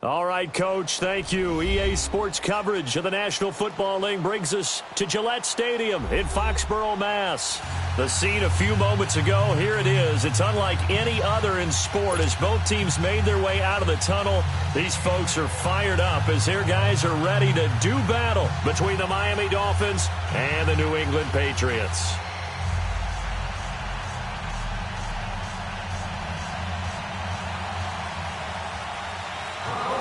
All right, Coach, thank you. EA Sports coverage of the National Football League brings us to Gillette Stadium in Foxborough, Mass. The scene a few moments ago, here it is. It's unlike any other in sport as both teams made their way out of the tunnel. These folks are fired up as their guys are ready to do battle between the Miami Dolphins and the New England Patriots.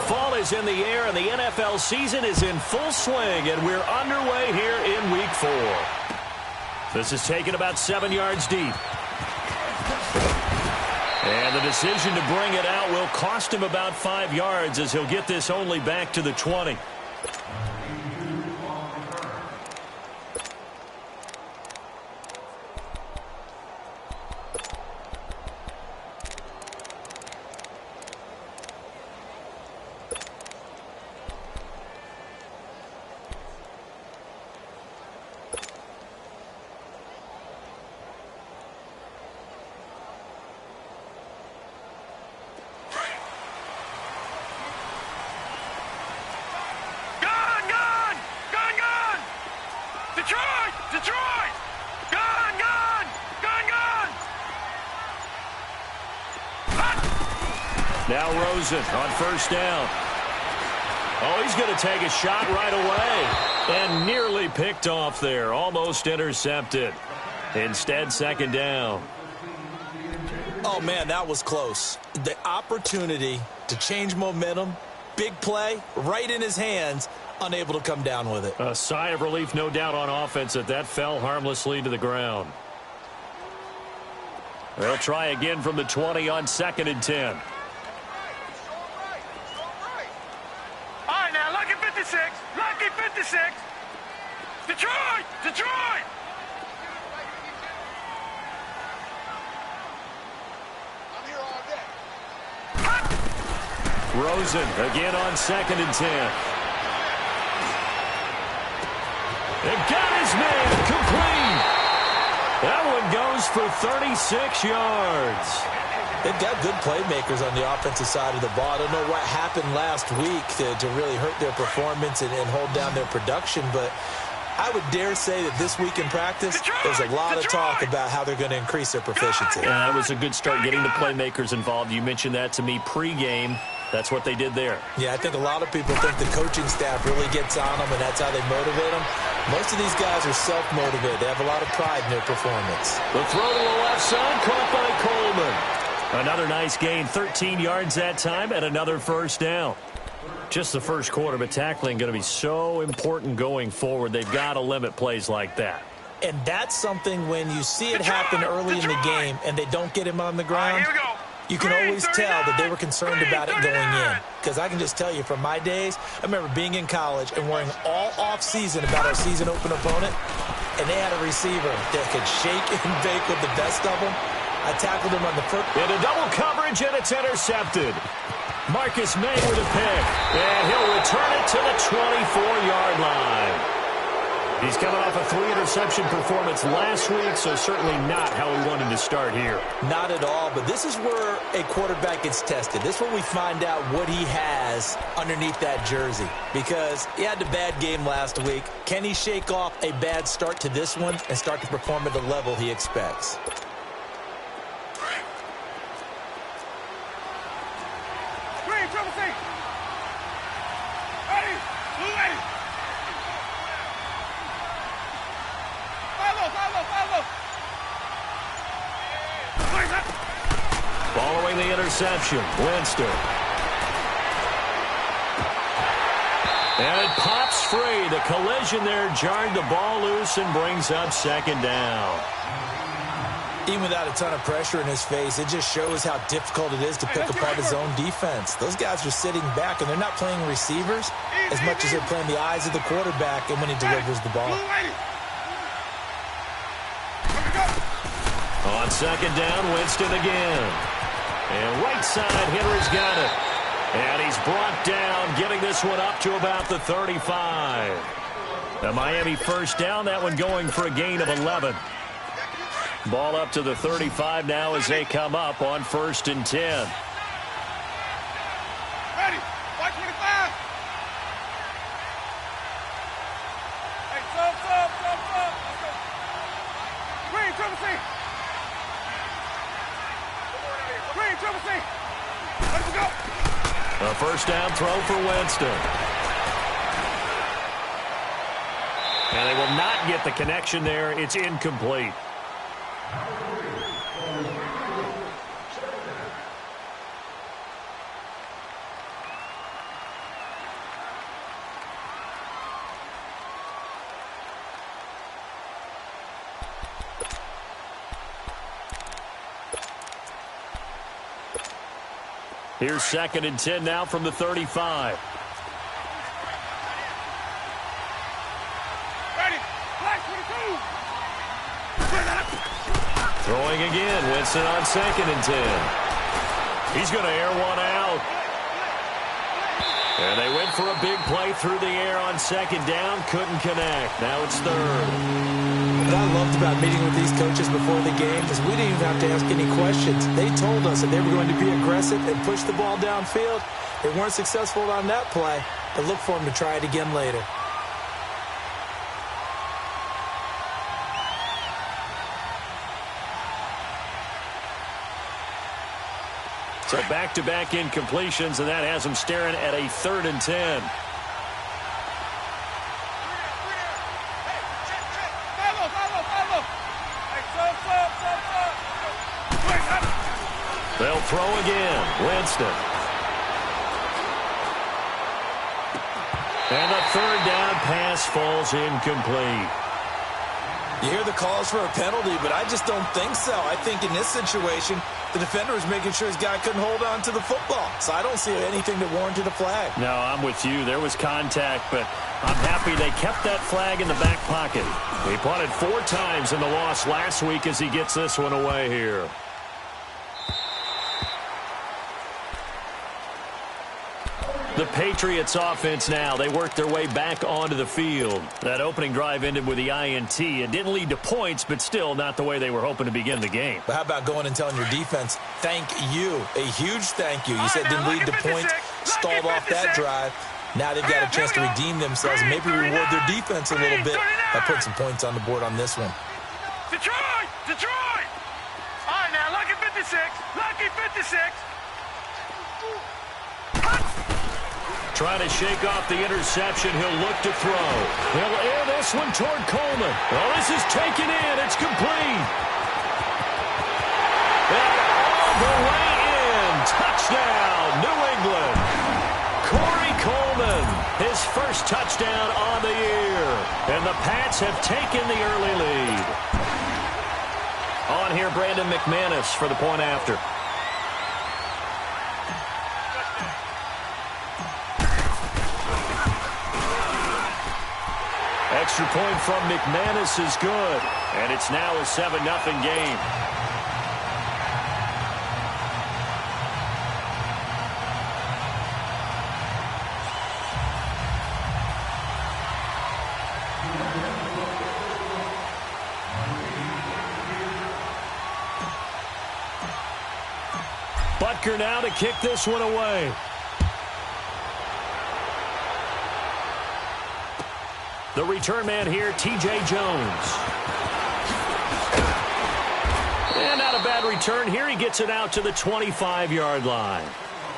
Fall is in the air, and the NFL season is in full swing, and we're underway here in Week 4. This is taken about 7 yards deep. And the decision to bring it out will cost him about 5 yards as he'll get this only back to the 20. Now Rosen on first down. Oh, he's going to take a shot right away. And nearly picked off there. Almost intercepted. Instead, second down. Oh, man, that was close. The opportunity to change momentum, big play, right in his hands, unable to come down with it. A sigh of relief, no doubt, on offense that fell harmlessly to the ground. They'll try again from the 20 on 2nd and 10. Lucky 56. Detroit! Detroit! I'm here all day. Rosen again on 2nd and 10. They got his man complete. That one goes for 36 yards. They've got good playmakers on the offensive side of the ball. I don't know what happened last week to really hurt their performance and hold down their production, but I would dare say that this week in practice, there's a lot of talk about how they're going to increase their proficiency. Yeah, that was a good start getting the playmakers involved. You mentioned that to me pregame. That's what they did there. Yeah, I think a lot of people think the coaching staff really gets on them, and that's how they motivate them. Most of these guys are self-motivated. They have a lot of pride in their performance. The throw to the left side, caught by Coleman. Another nice gain, 13 yards that time, and another first down. Just the first quarter, but tackling going to be so important going forward. They've got to limit plays like that. And that's something when you see it happen early in the game and they don't get him on the ground, you can always tell that they were concerned about it going in. Because I can just tell you from my days, I remember being in college and worrying all off-season about our season open opponent, and they had a receiver that could shake and bake with the best of them. I tackled him on the first. Into double coverage, and it's intercepted. Marcus May with a pick, and he'll return it to the 24-yard line. He's coming off a 3-interception performance last week, so certainly not how he wanted to start here. Not at all, but this is where a quarterback gets tested. This is where we find out what he has underneath that jersey, because he had a bad game last week. Can he shake off a bad start to this one and start to perform at the level he expects? Following the interception, Winston. And it pops free. The collision there jarred the ball loose and brings up second down. Even without a ton of pressure in his face, it just shows how difficult it is to pick apart his own defense. Those guys are sitting back, and they're not playing receivers as much as they're playing the eyes of the quarterback and when he delivers the ball. On second down, Winston again. And right side, Henry's got it. And he's brought down, getting this one up to about the 35. The Miami first down, that one going for a gain of 11. Ball up to the 35 now as they come up on 1st and 10. Ready. Watch me. A first down throw for Winston. And they will not get the connection there. It's incomplete. Here's 2nd and 10 now from the 35. Throwing again. Winston on 2nd and 10. He's going to air one out. And they went for a big play through the air on 2nd down. Couldn't connect. Now it's 3rd. What I loved about meeting with these coaches before the game is we didn't even have to ask any questions. They told us that they were going to be aggressive and push the ball downfield. They weren't successful on that play, but look for them to try it again later. So back-to-back incompletions, and that has them staring at a 3rd and 10. They'll throw again. Winston. And the 3rd down pass falls incomplete. You hear the calls for a penalty, but I just don't think so. I think in this situation, the defender was making sure his guy couldn't hold on to the football. So I don't see anything that warranted a flag. No, I'm with you. There was contact, but I'm happy they kept that flag in the back pocket. He punted 4 times in the loss last week as he gets this one away here. The Patriots offense now. They worked their way back onto the field. That opening drive ended with the INT. It didn't lead to points, but still not the way they were hoping to begin the game. But how about going and telling your defense, thank you, a huge thank you. You said didn't lead to points, stalled off that drive. Now they've got a chance to redeem themselves and maybe reward their defense a little bit by putting some points on the board on this one. Detroit! Detroit! All right, now, lucky 56. Lucky 56. Trying to shake off the interception. He'll look to throw. He'll air this one toward Coleman. Well, this is taken in. It's complete. And all the way in. Touchdown, New England. Corey Coleman, his first touchdown on the year. And the Pats have taken the early lead. On here, Brandon McManus for the point after. Extra point from McManus is good, and it's now a 7-0 game. Butker now to kick this one away. The return man here, T.J. Jones. And not a bad return here. He gets it out to the 25-yard line.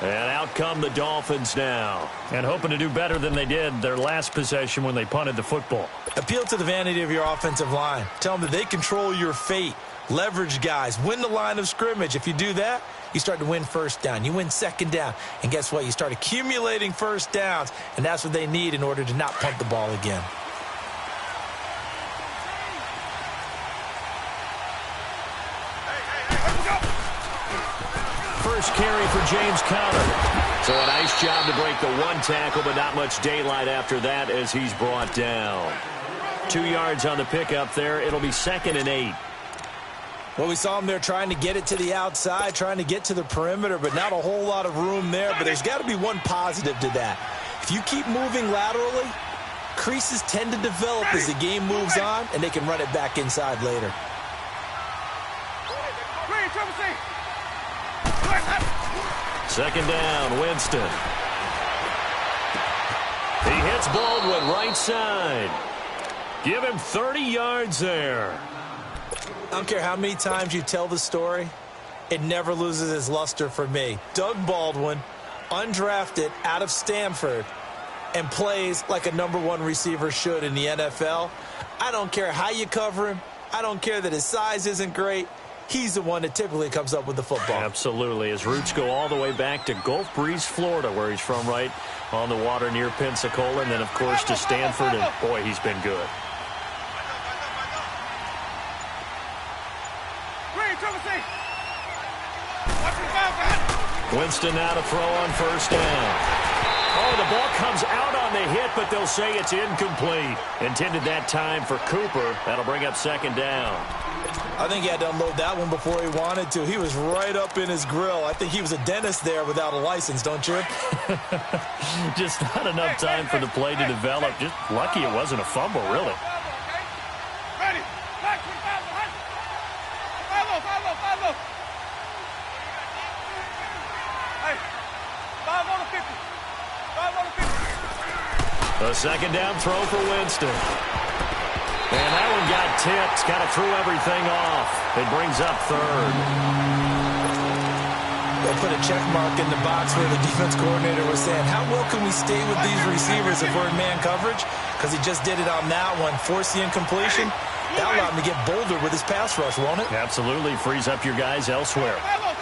And out come the Dolphins now. And hoping to do better than they did their last possession when they punted the football. Appeal to the vanity of your offensive line. Tell them that they control your fate. Leverage guys. Win the line of scrimmage. If you do that, you start to win first down. You win 2nd down. And guess what? You start accumulating first downs. And that's what they need in order to not punt the ball again. First carry for James Conner. So a nice job to break the 1 tackle, but not much daylight after that as he's brought down. 2 yards on the pickup there. It'll be 2nd and 8. Well, we saw him there trying to get it to the outside, trying to get to the perimeter, but not a whole lot of room there. But there's got to be one positive to that. If you keep moving laterally, creases tend to develop as the game moves on, and they can run it back inside later. Second down, Winston. He hits Baldwin right side. Give him 30 yards there. I don't care how many times you tell the story, it never loses its luster for me. Doug Baldwin, undrafted out of Stanford and plays like a #1 receiver should in the NFL. I don't care how you cover him. I don't care that his size isn't great. He's the one that typically comes up with the football. Absolutely. His roots go all the way back to Gulf Breeze, Florida, where he's from, right on the water near Pensacola, and then, of course, to Stanford, and, boy, he's been good. Winston now to throw on first down. Oh, the ball comes out on the hit, but they'll say it's incomplete. Intended that time for Cooper. That'll bring up second down. I think he had to unload that one before he wanted to. He was right up in his grill. I think he was a dentist there without a license, don't you? Just not enough time for the play to develop. Just lucky it wasn't a fumble, really. Ready. Follow. Hey, 5 on the 50. 5 on the 50. A second down throw for Winston. And that one got tipped. Kind of threw everything off. It brings up third. They'll put a check mark in the box where the defense coordinator was saying, how well can we stay with these receivers if we're in man coverage? Because he just did it on that one. Force the incompletion. That allowed him to get bolder with his pass rush, won't it? Absolutely. Frees up your guys elsewhere. Follow.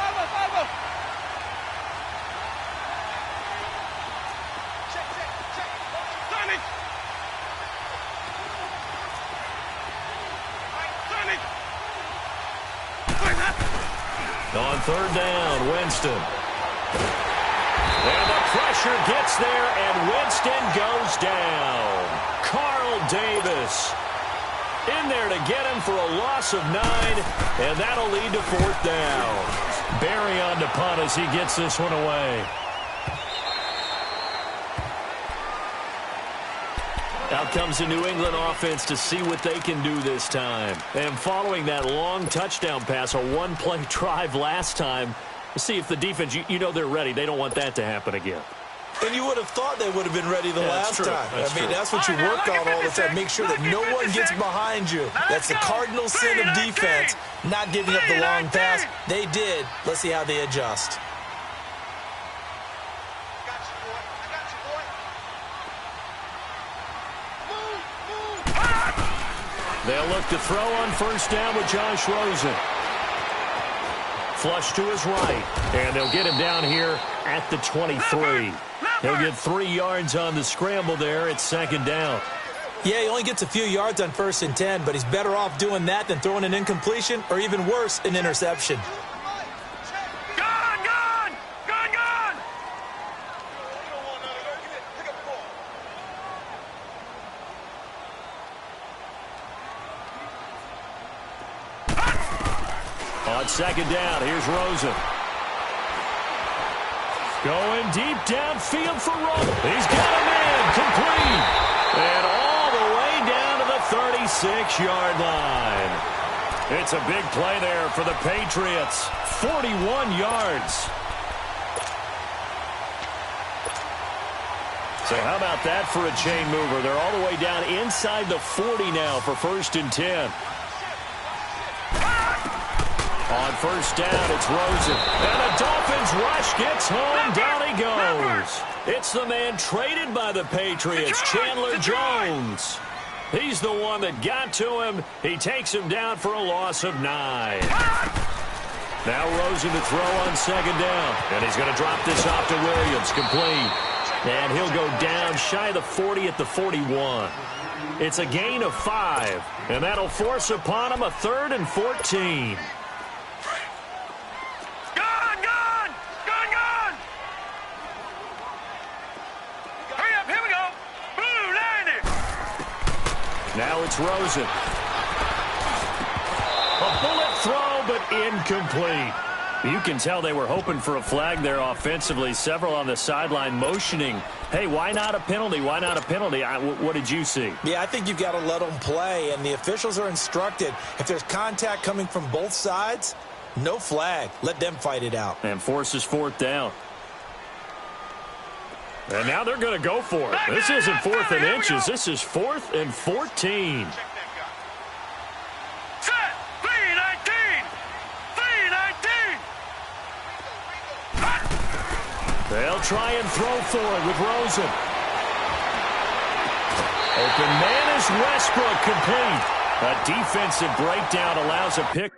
On third down, Winston. And the pressure gets there, and Winston goes down. Carl Davis in there to get him for a loss of 9, and that'll lead to fourth down. Barry on to punt as he gets this one away. Out comes the New England offense to see what they can do this time. And following that long touchdown pass, a one-play drive last time, we'll see if the defense, you know they're ready. They don't want that to happen again. And you would have thought they would have been ready the last time. That's what you work on all the time. Make sure that no one gets behind you. That's the cardinal sin of defense, not giving up the long pass. They did. Let's see how they adjust. They'll look to throw on first down with Josh Rosen. Flush to his right, and they'll get him down here at the 23. He'll get 3 yards on the scramble there at second down. Yeah, he only gets a few yards on 1st and 10, but he's better off doing that than throwing an incompletion or even worse, an interception. On second down, here's Rosen. Going deep downfield for Rosen. He's got him in, complete. And all the way down to the 36-yard line. It's a big play there for the Patriots. 41 yards. So how about that for a chain mover? They're all the way down inside the 40 now for 1st and 10. On first down, it's Rosen. And the Dolphins rush gets home. Down he goes. It's the man traded by the Patriots, Chandler Jones. He's the one that got to him. He takes him down for a loss of 9. Now Rosen to throw on second down. And he's going to drop this off to Williams. Complete. And he'll go down shy of the 40 at the 41. It's a gain of 5. And that'll force upon him a 3rd and 14. Now it's Rosen. A bullet throw, but incomplete. You can tell they were hoping for a flag there offensively. Several on the sideline motioning, hey, why not a penalty? Why not a penalty? What did you see? Yeah, I think you've got to let them play, and the officials are instructed. If there's contact coming from both sides, no flag. Let them fight it out. And forces 4th down. And now they're going to go for it. This isn't 4th and inches. This is 4th and 14. Set. 3-19. 3-19. They'll try and throw for it with Rosen. Open man is Westbrook, complete. A defensive breakdown allows a pick.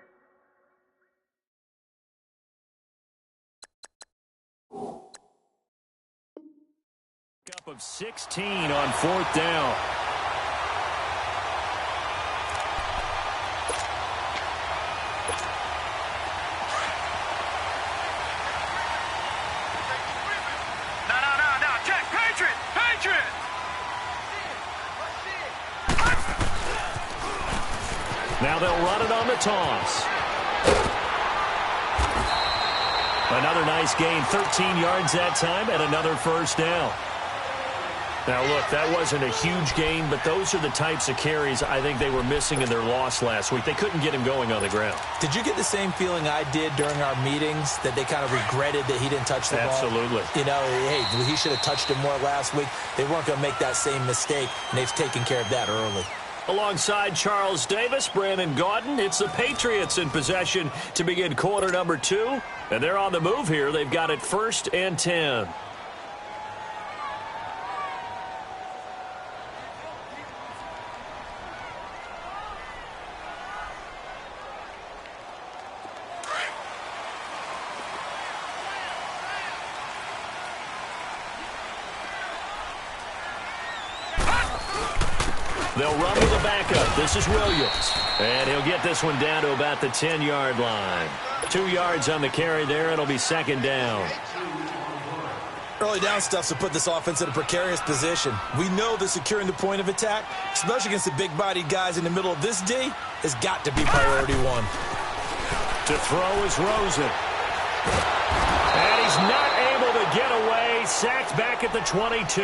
Up of 16 on 4th down. No. Check. Patriot. Now they'll run it on the toss. Another nice gain, 13 yards that time, and another first down. Now, look, that wasn't a huge gain, but those are the types of carries I think they were missing in their loss last week. They couldn't get him going on the ground. Did you get the same feeling I did during our meetings, that they kind of regretted that he didn't touch the ball? Absolutely. You know, hey, he should have touched it more last week. They weren't going to make that same mistake, and they've taken care of that early. Alongside Charles Davis, Brandon Gaudin, it's the Patriots in possession to begin quarter number 2. And they're on the move here. They've got it 1st and 10. They'll run with a backup. This is Williams. And he'll get this one down to about the 10-yard line. 2 yards on the carry there. It'll be 2nd down. Early down stuff to put this offense in a precarious position. We know that securing the point of attack, especially against the big-bodied guys in the middle of this D, has got to be priority 1. To throw is Rosen. And he's not able to get away. Sacked back at the 22.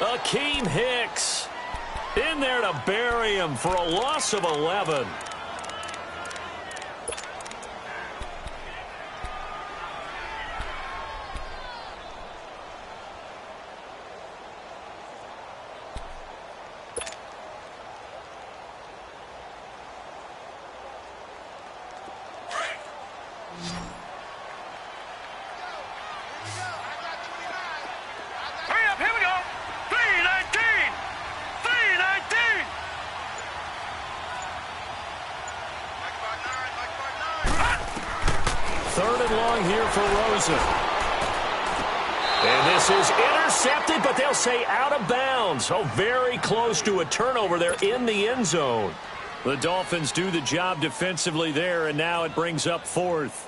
Akeem Hicks in there to bury him for a loss of 11. And this is intercepted, but they'll say out of bounds. Oh, very close to a turnover there in the end zone. The Dolphins do the job defensively there, and now it brings up 4th.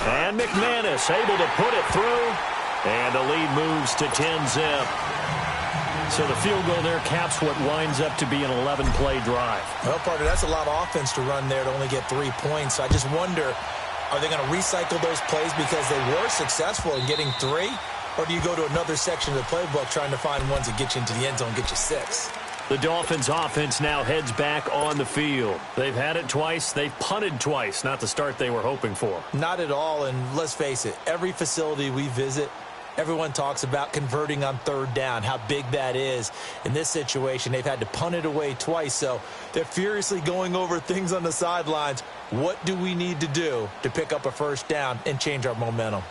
And McManus able to put it through, and the lead moves to 10-zip. So the field goal there caps what winds up to be an 11-play drive. Well, partner, that's a lot of offense to run there to only get 3 points. So I just wonder, are they going to recycle those plays because they were successful in getting 3? Or do you go to another section of the playbook trying to find ones that get you into the end zone and get you 6? The Dolphins offense now heads back on the field. They've had it twice. They've punted twice. Not the start they were hoping for. Not at all, and let's face it, every facility we visit, everyone talks about converting on 3rd down, how big that is. In this situation, they've had to punt it away twice, so they're furiously going over things on the sidelines. What do we need to do to pick up a 1st down and change our momentum?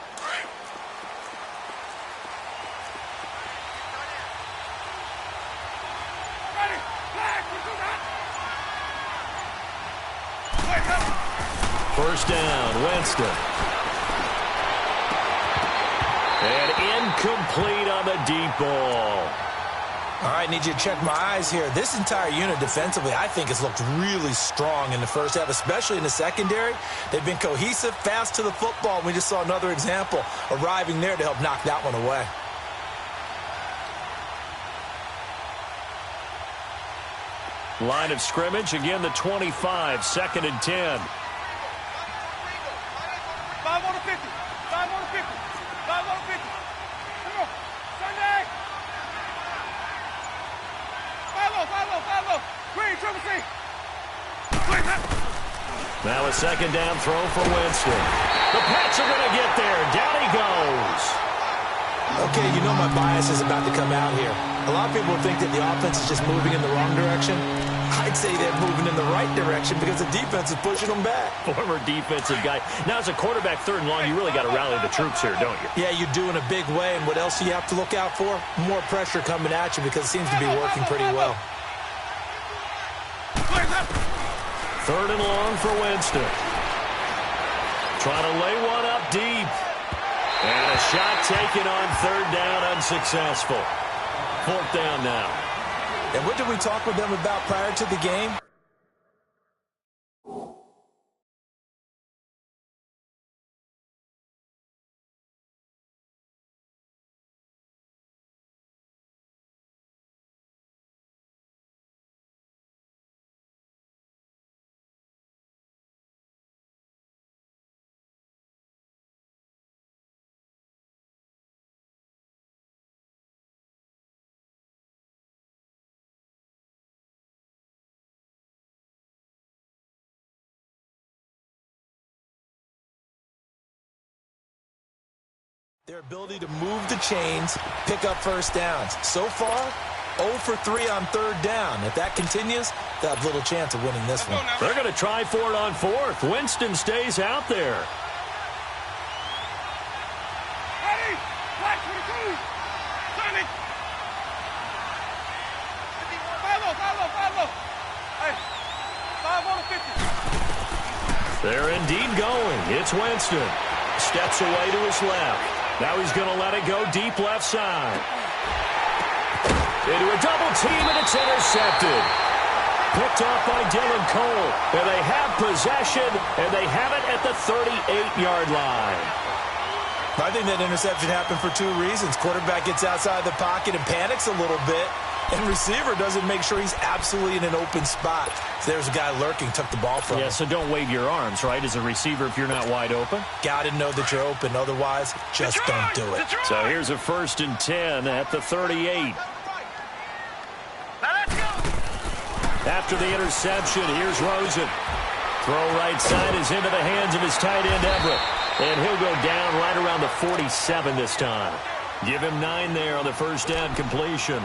First down, Winston. And incomplete on the deep ball. All right, need you to check my eyes here. This entire unit defensively, I think, has looked really strong in the first half, especially in the secondary. They've been cohesive, fast to the football. We just saw another example arriving there to help knock that one away. Line of scrimmage, again the 25, 2nd and 10. 5 on the 50. 5 on the 50. 5 on the 50. Come on. Sunday. 5-0. Green, triple C. Now a 2nd down throw for Winston. The Pats are going to get there. Down he goes. Okay, you know my bias is about to come out here. A lot of people think that the offense is just moving in the wrong direction. I'd say they're moving in the right direction because the defense is pushing them back. Former defensive guy. Now, as a quarterback, 3rd and long, you really got to rally the troops here, don't you? Yeah, you do in a big way. And what else do you have to look out for? More pressure coming at you because it seems to be working pretty well. 3rd and long for Winston. Trying to lay one up deep. And a shot taken on 3rd down, unsuccessful. 4th down now. And what did we talk with them about prior to the game? Their ability to move the chains, pick up 1st downs. So far, 0 for 3 on 3rd down. If that continues, they'll have little chance of winning this one. They're going to try for it on 4th. Winston stays out there. Ready? Flag 22. Turn it. Follow. Hey, 5 on the 50. They're indeed going. It's Winston. Steps away to his left. Now he's going to let it go deep left side. Into a double team, and it's intercepted. Picked off by Dylan Cole. And they have possession, and they have it at the 38-yard line. I think that interception happened for 2 reasons. Quarterback gets outside the pocket and panics a little bit. And receiver doesn't make sure he's absolutely in an open spot. So there's a guy lurking, took the ball from him. Yeah, so don't wave your arms, right, as a receiver if you're not wide open. Got to know that you're open. Otherwise, just don't do it. So here's a 1st and 10 at the 38. After the interception, here's Rosen. Throw right side is into the hands of his tight end, Everett. And he'll go down right around the 47 this time. Give him 9 there on the 1st down completion.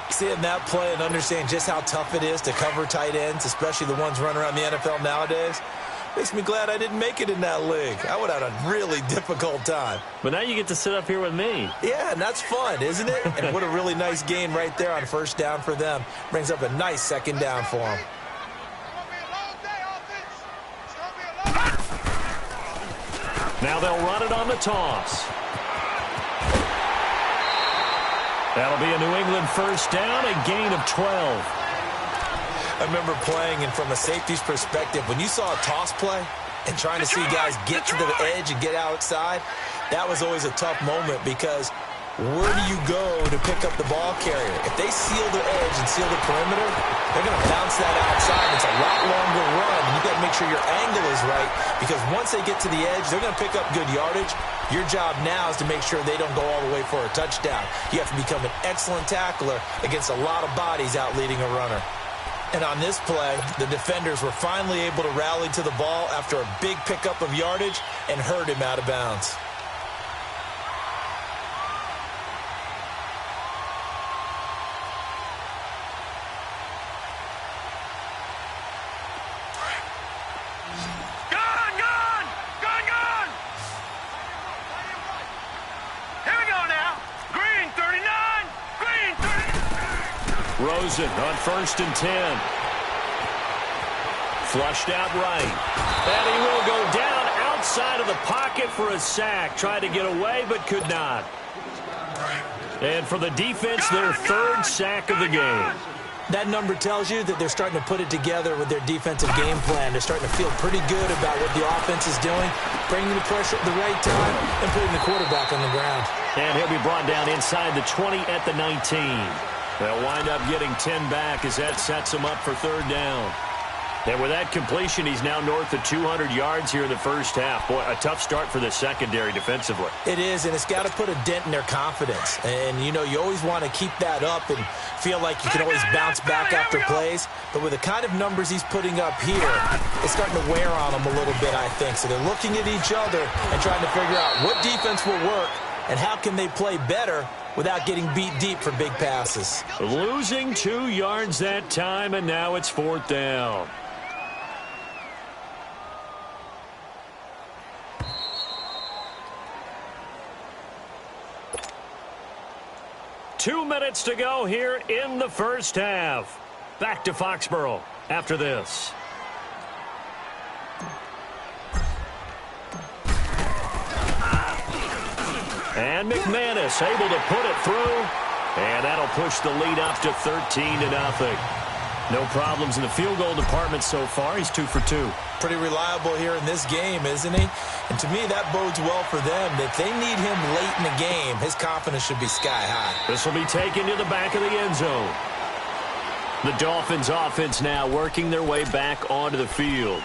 Seeing that play and understand just how tough it is to cover tight ends, especially the ones running around the NFL nowadays, makes me glad I didn't make it in that league. I would have had a really difficult time. But now you get to sit up here with me. Yeah, and that's fun, isn't it? And what a really nice gain right there on 1st down for them. Brings up a nice 2nd down for them. Now they'll run it on the toss. That'll be a New England 1st down, a gain of 12. I remember playing, and from a safety's perspective, when you saw a toss play and trying to see guys get to the edge and get outside, that was always a tough moment because where do you go to pick up the ball carrier? If they seal their edge and seal the perimeter, they're going to bounce that outside. It's a lot longer run, and you got to make sure your angle is right because once they get to the edge, they're going to pick up good yardage. Your job now is to make sure they don't go all the way for a touchdown. You have to become an excellent tackler against a lot of bodies out leading a runner. And on this play, the defenders were finally able to rally to the ball after a big pickup of yardage and herd him out of bounds. Rosen on 1st and 10. Flushed out right. And he will go down outside of the pocket for a sack. Tried to get away, but could not. And for the defense, their 3rd sack of the game. That number tells you that they're starting to put it together with their defensive game plan. They're starting to feel pretty good about what the offense is doing, bringing the pressure at the right time, and putting the quarterback on the ground. And he'll be brought down inside the 20 at the 19. They'll wind up getting 10 back as that sets him up for 3rd down. And with that completion, he's now north of 200 yards here in the 1st half. Boy, a tough start for the secondary defensively. It is, and it's got to put a dent in their confidence. And, you know, you always want to keep that up and feel like you can always bounce back after plays. But with the kind of numbers he's putting up here, it's starting to wear on them a little bit, I think. So they're looking at each other and trying to figure out what defense will work and how can they play better without getting beat deep for big passes. Losing 2 yards that time, and now it's 4th down. Two minutes to go here in the first half. Back to Foxborough after this. And McManus able to put it through. And that'll push the lead up to 13-0. No problems in the field goal department so far. He's 2 for 2. Pretty reliable here in this game, isn't he? And to me, that bodes well for them. If they need him late in the game, his confidence should be sky high. This will be taken to the back of the end zone. The Dolphins offense now working their way back onto the field.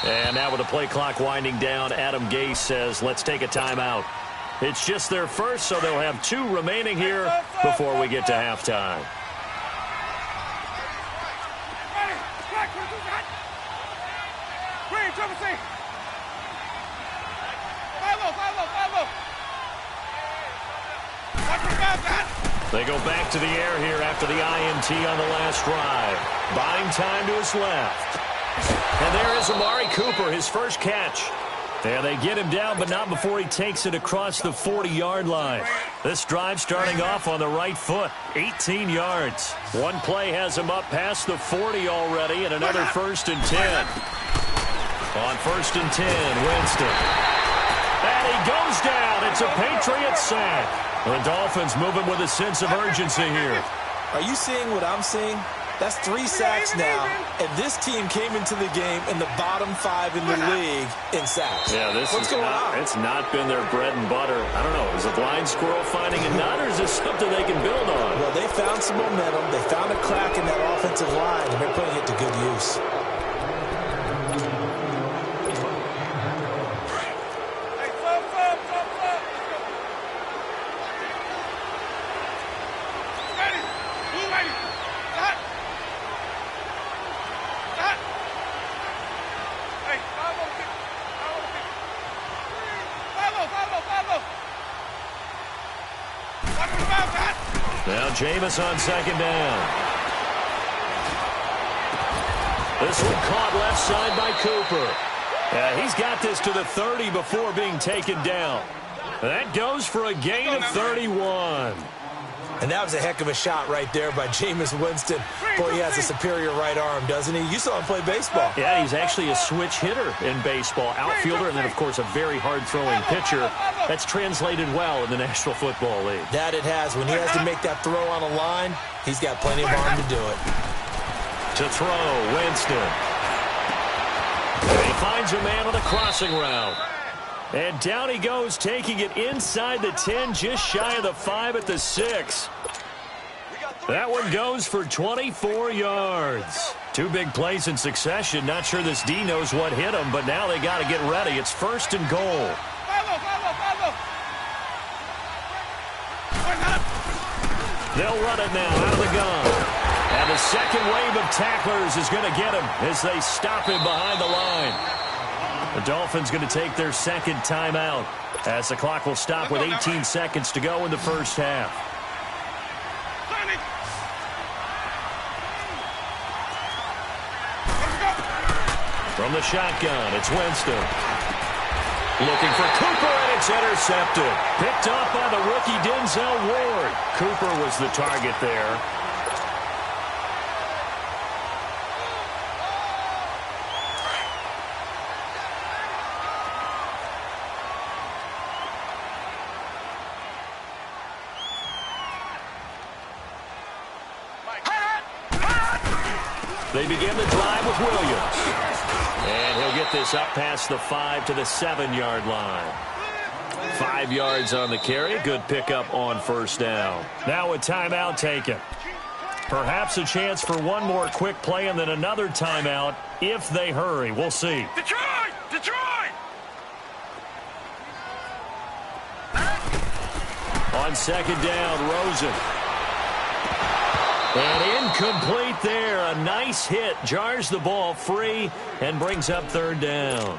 And now with the play clock winding down, Adam Gase says, let's take a timeout. It's just their first, so they'll have 2 remaining here before we get to halftime. They go back to the air here after the INT on the last drive. Buying time to his left. And there is Amari Cooper, his first catch. And they get him down, but not before he takes it across the 40-yard line. This drive starting off on the right foot, 18 yards. One play has him up past the 40 already, and another 1st and 10. On 1st and 10, Winston. And he goes down. It's a Patriots sack. The Dolphins moving with a sense of urgency here. Are you seeing what I'm seeing? That's 3 sacks now, and this team came into the game in the bottom 5 in the league in sacks. Yeah, What's going on? It's not been their bread and butter. I don't know. Is a blind squirrel finding a nut, or is this something they can build on? Well, they found some momentum. They found a crack in that offensive line, and they're putting it to good use. Now Jameis on 2nd down. This one caught left side by Cooper. He's got this to the 30 before being taken down. That goes for a gain of 31. And that was a heck of a shot right there by Jameis Winston. Boy, he has a superior right arm, doesn't he? You saw him play baseball. Yeah, he's actually a switch hitter in baseball. Outfielder, and then, of course, a very hard-throwing pitcher. That's translated well in the National Football League. That it has. When he has to make that throw on a line, he's got plenty of arm to do it. To throw, Winston. And he finds a man on the crossing route. And down he goes, taking it inside the 10, just shy of the 5 at the 6. That one goes for 24 yards. 2 big plays in succession. Not sure this D knows what hit him, but now they got to get ready. It's 1st and goal. They'll run it now out of the gun. And the second wave of tacklers is going to get him as they stop him behind the line. The Dolphins going to take their 2nd timeout as the clock will stop with 18 seconds to go in the first half. From the shotgun, it's Winston. Looking for Cooper, and it's intercepted. Picked off by the rookie Denzel Ward. Cooper was the target there. They begin the drive with Williams. And he'll get this up past the 5 to the 7-yard line. 5 yards on the carry. Good pickup on first down. Now a timeout taken. Perhaps a chance for one more quick play and then another timeout if they hurry. We'll see. Detroit! Detroit! On second down, Rosen. And incomplete there. A nice hit. Jars the ball free and brings up third down.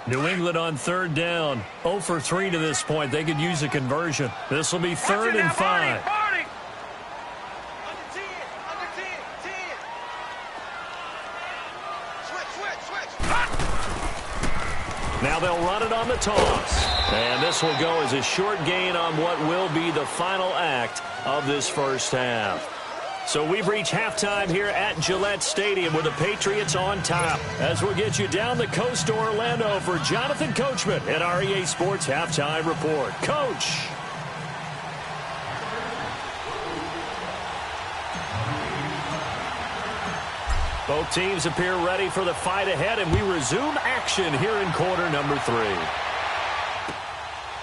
New England on third down. 0 for 3 to this point. They could use a conversion. This will be third and 5. Now they'll run it on the toss. And this will go as a short gain on what will be the final act of this first half. So we've reached halftime here at Gillette Stadium with the Patriots on top. As we'll get you down the coast to Orlando for Jonathan Coachman at our EA Sports Halftime Report. Coach. Both teams appear ready for the fight ahead, and we resume action here in quarter number 3.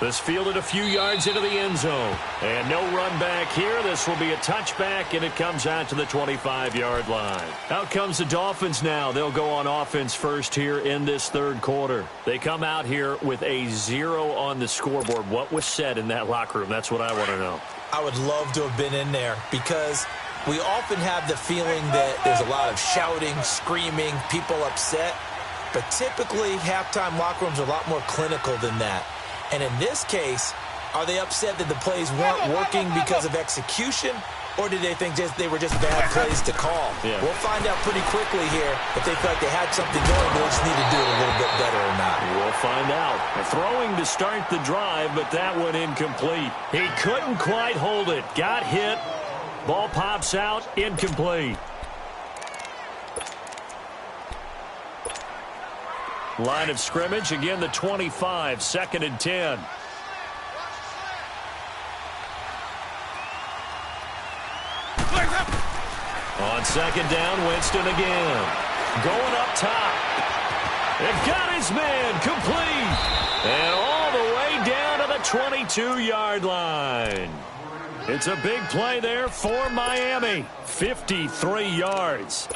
This fielded a few yards into the end zone. And no run back here. This will be a touchback, and it comes out to the 25-yard line. Out comes the Dolphins now. They'll go on offense first here in this third quarter. They come out here with a 0 on the scoreboard. What was said in that locker room? That's what I want to know. I would love to have been in there because we often have the feeling that there's a lot of shouting, screaming, people upset. But typically, halftime locker rooms are a lot more clinical than that. And in this case, are they upset that the plays weren't working because of execution, or did they think they were just bad plays to call? Yeah. We'll find out pretty quickly here if they felt like they had something going, but they just need to do it a little bit better or not. We'll find out. Throwing to start the drive, but that one incomplete. He couldn't quite hold it. Got hit. Ball pops out. Incomplete. Line of scrimmage, again the 25, 2nd and 10. On second down, Winston again. Going up top. It got his man complete. And all the way down to the 22-yard line. It's a big play there for Miami. 53 yards.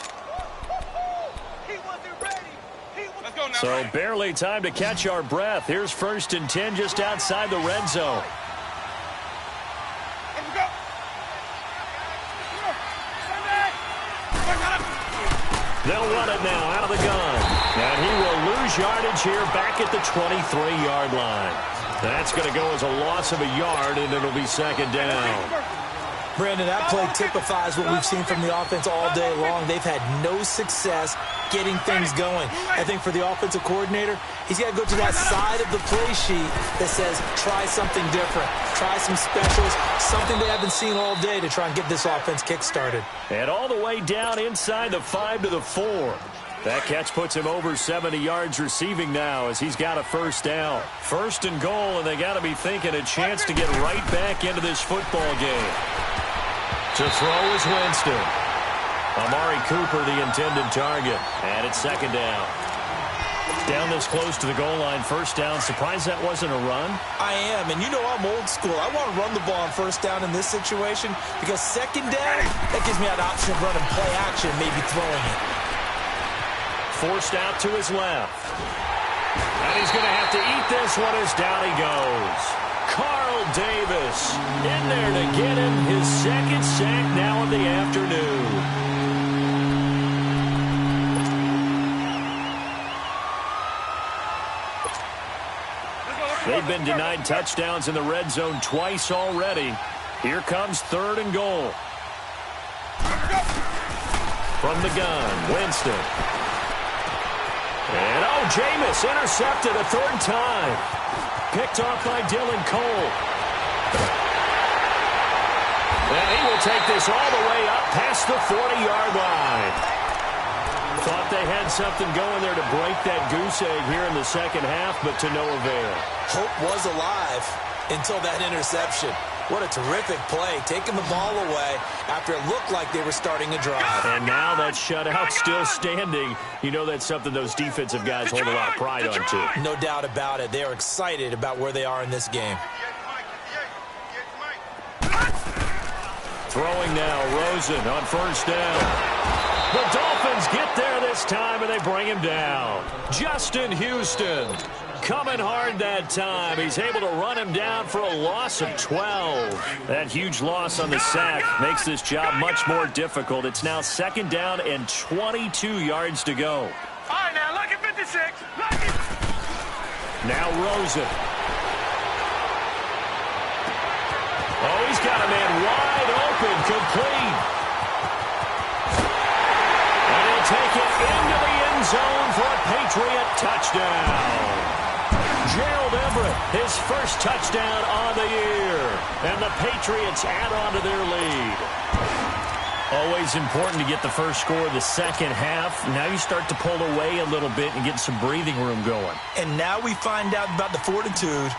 So barely time to catch our breath. Here's 1st and 10 just outside the red zone. They'll run it now out of the gun. And he will lose yardage here back at the 23-yard line. That's going to go as a loss of a yard, and it'll be 2nd down. Brandon, that play typifies what we've seen from the offense all day long. They've had no success getting things going. I think for the offensive coordinator, he's got to go to that side of the play sheet that says, try something different. Try some specials, something they haven't seen all day to try and get this offense kick-started. And all the way down inside the 5 to the 4. That catch puts him over 70 yards receiving now as he's got a 1st down. 1st and goal, and they got to be thinking a chance to get right back into this football game. To throw is Winston. Amari Cooper, the intended target. And it's 2nd down. Down this close to the goal line, 1st down. Surprised that wasn't a run? I am, and you know I'm old school. I want to run the ball on 1st down in this situation because 2nd down, that gives me an option of running play action, maybe throwing it. Forced out to his left. And he's going to have to eat this one as down he goes. Carl Davis in there to get him his 2nd sack now of the afternoon. They've been denied touchdowns in the red zone twice already. Here comes 3rd and goal. From the gun, Winston. And, Jameis intercepted a 3rd time. Picked off by Dylan Cole. And he will take this all the way up past the 40-yard line. Thought they had something going there to break that goose egg here in the 2nd half, but to no avail. Hope was alive until that interception. What a terrific play, taking the ball away after it looked like they were starting a drive. And now that shutout still standing. You know that's something those defensive guys hold a lot of pride on, too. No doubt about it. They are excited about where they are in this game. Throwing now, Rosen on first down. The Dolphins get there this time, and they bring him down. Justin Houston coming hard that time. He's able to run him down for a loss of 12. That huge loss on the sack makes this job much more difficult. It's now second down and 22 yards to go. All right, now, lucky 56. Lucky. Now Rosen. Oh, he's got a man wide open, complete. And he'll take it into the end zone for a Patriot touchdown. Gerald Everett, his first touchdown on the year. And the Patriots add on to their lead. Always important to get the first score of the second half. Now you start to pull away a little bit and get some breathing room going. And now we find out about the fortitude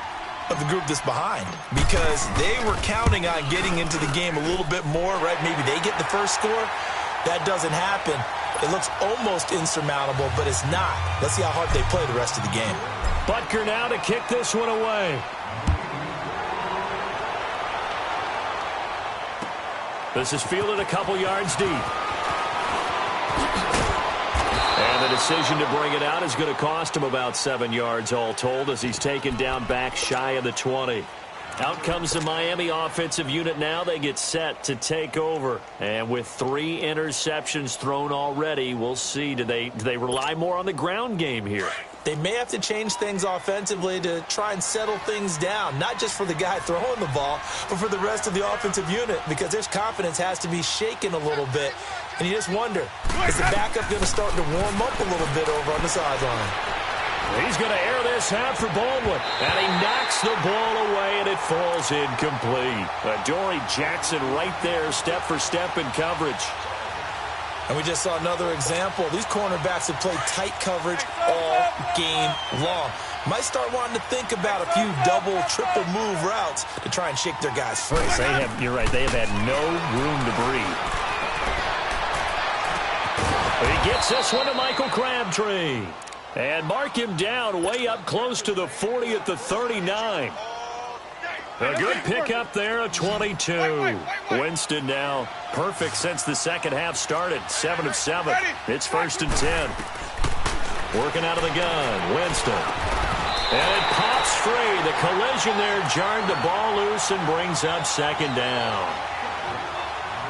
of the group that's behind, because they were counting on getting into the game a little bit more, right? Maybe they get the first score. That doesn't happen. It looks almost insurmountable, but it's not. Let's see how hard they play the rest of the game. Butker now to kick this one away. This is fielded a couple yards deep. And the decision to bring it out is going to cost him about 7 yards all told, as he's taken down back shy of the 20. Out comes the Miami offensive unit now. They get set to take over. And with 3 interceptions thrown already, we'll see. Do they rely more on the ground game here? They may have to change things offensively to try and settle things down, not just for the guy throwing the ball, but for the rest of the offensive unit, because their confidence has to be shaken a little bit. And you just wonder, is the backup going to start to warm up a little bit over on the sideline? He's going to air this out for Baldwin, and he knocks the ball away, and it falls incomplete. Adoree Jackson right there, step for step in coverage. And we just saw another example. These cornerbacks have played tight coverage all game long. Might start wanting to think about a few double, triple move routes to try and shake their guys free. You're right, they have had no room to breathe. He gets this one to Michael Crabtree. And mark him down way up close to the 40 at the 39. A good pickup there, a 22. Winston now perfect since the second half started. 7 of 7. It's 1st and 10. Working out of the gun, Winston. And it pops free. The collision there jarred the ball loose and brings up second down.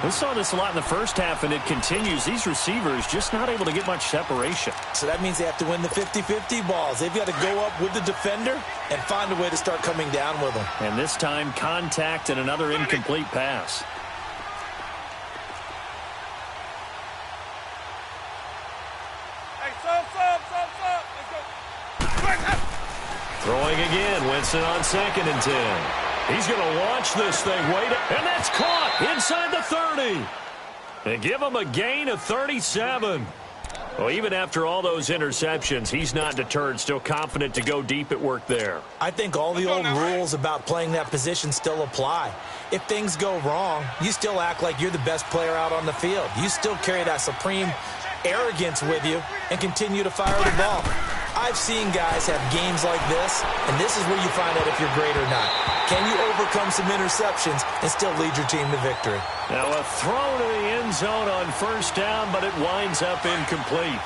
We saw this a lot in the first half, and it continues. These receivers just not able to get much separation. So that means they have to win the 50-50 balls. They've got to go up with the defender and find a way to start coming down with them. And this time, contact and another incomplete pass. Hey, sub. Let's go. Throwing again, Winston on 2nd and 10. He's going to launch this thing. And that's caught inside the 30. And give him a gain of 37. Well, even after all those interceptions, he's not deterred, still confident to go deep at work there. I think all the old rules about playing that position still apply. If things go wrong, you still act like you're the best player out on the field. You still carry that supreme arrogance with you and continue to fire the ball. I've seen guys have games like this, and this is where you find out if you're great or not. Can you overcome some interceptions and still lead your team to victory? Now a throw to the end zone on 1st down, but it winds up incomplete.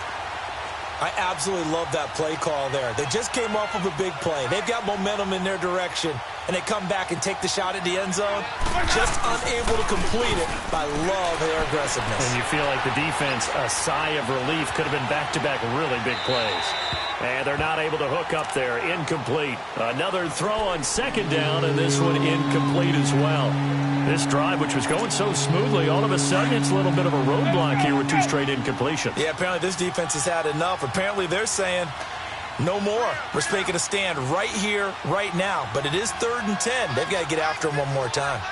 I absolutely love that play call there. They just came off of a big play. They've got momentum in their direction, and they come back and take the shot at the end zone, just unable to complete it. I love their aggressiveness. And you feel like the defense, a sigh of relief, could have been back-to-back really big plays. And they're not able to hook up there. Incomplete. Another throw on 2nd down, and this one incomplete as well. This drive, which was going so smoothly, all of a sudden it's a little bit of a roadblock here with 2 straight incompletions. Yeah, apparently this defense has had enough. Apparently they're saying no more. We're making a stand right here, right now. But it is 3rd and 10. They've got to get after him one more time.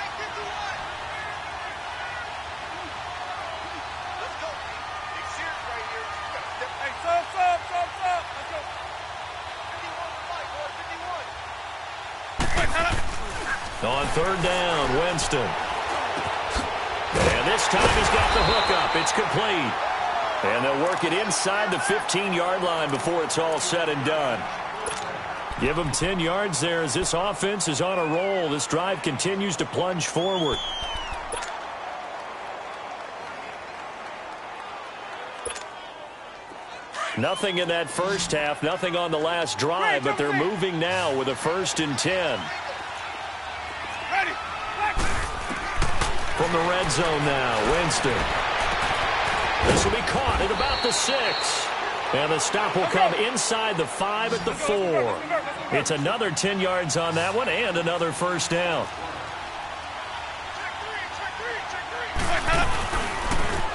On third down, Winston. And this time he's got the hook up. It's complete. And they'll work it inside the 15-yard line before it's all said and done. Give them 10 yards there as this offense is on a roll. This drive continues to plunge forward. Nothing in that first half, nothing on the last drive, but they're moving now with a 1st and 10. From the red zone now, Winston. This will be caught at about the 6. And the stop will come inside the 5 at the 4. It's another 10 yards on that one and another 1st down.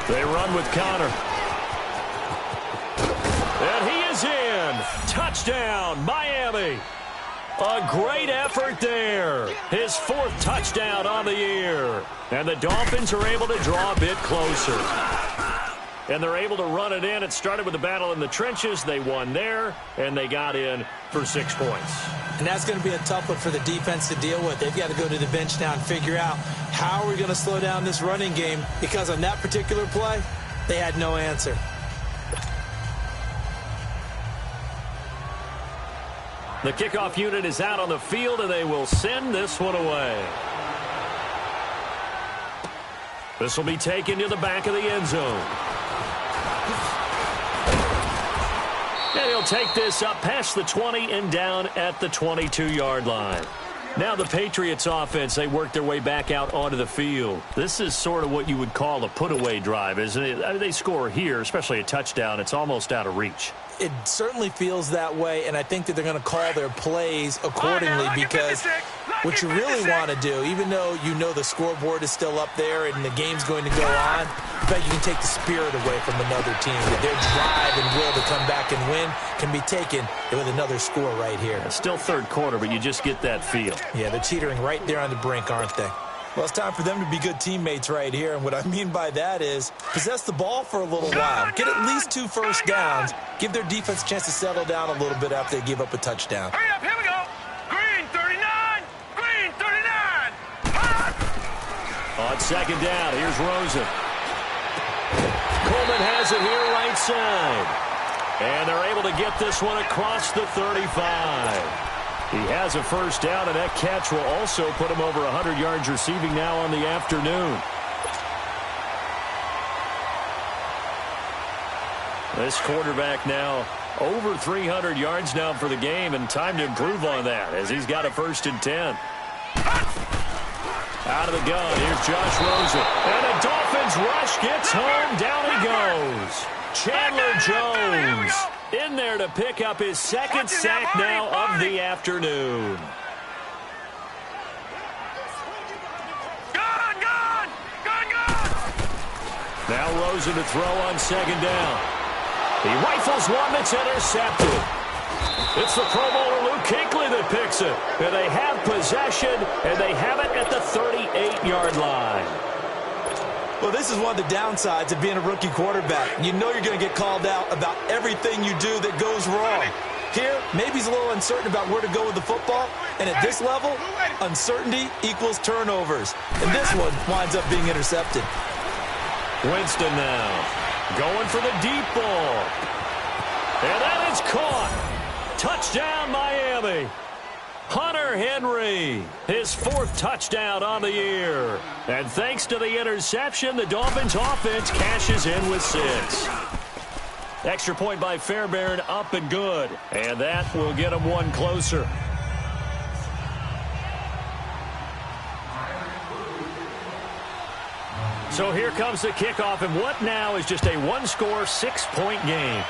They run with Connor. And he is in. Touchdown, Miami. A great effort there. His 4th touchdown on the year. And the Dolphins are able to draw a bit closer. And they're able to run it in. It started with a battle in the trenches. They won there, and they got in for 6 points. And that's going to be a tough one for the defense to deal with. They've got to go to the bench now and figure out how are we going to slow down this running game, because on that particular play, they had no answer. The kickoff unit is out on the field, and they will send this one away. This will be taken to the back of the end zone. And he'll take this up past the 20 and down at the 22-yard line. Now the Patriots offense, they work their way back out onto the field. This is sort of what you would call a put-away drive, isn't it? I mean, they score here, especially a touchdown. It's almost out of reach. It certainly feels that way, and I think that they're going to call their plays accordingly, because what you really want to do, even though you know the scoreboard is still up there and the game's going to go on, I bet you can take the spirit away from another team. That their drive and will to come back and win can be taken with another score right here. It's still third quarter, but you just get that feel. Yeah, they're teetering right there on the brink, aren't they? Well, it's time for them to be good teammates right here, and what I mean by that is possess the ball for a little while, get at least 2 first downs, give their defense a chance to settle down a little bit after they give up a touchdown. Hurry up, here we go. Green 39, green 39. On second down, here's Rosen. Coleman has it here right side. And they're able to get this one across the 35. He has a first down, and that catch will also put him over 100 yards receiving now on the afternoon. This quarterback now over 300 yards now for the game, and time to improve on that as he's got a 1st and 10. Out of the gun, here's Josh Rosen. And the Dolphins rush gets home. Down he goes. Chandler Jones in there to pick up his 2nd sack now of the afternoon. Now Rosen to throw on second down. He rifles one that's intercepted. It's the Pro Bowler Luke Kuechly that picks it. And they have possession, and they have it at the 38-yard line. Well, this is one of the downsides of being a rookie quarterback. You know you're going to get called out about everything you do that goes wrong. Here, maybe he's a little uncertain about where to go with the football, and at this level, uncertainty equals turnovers. And this one winds up being intercepted. Winston now going for the deep ball. And that is caught. Touchdown, Miami. Hunter Henry, his 4th touchdown on the year. And thanks to the interception, the Dolphins offense cashes in with 6. Extra point by Fairbairn, up and good. And that will get them one closer. So here comes the kickoff, and what now is just a one-score, 6-point game.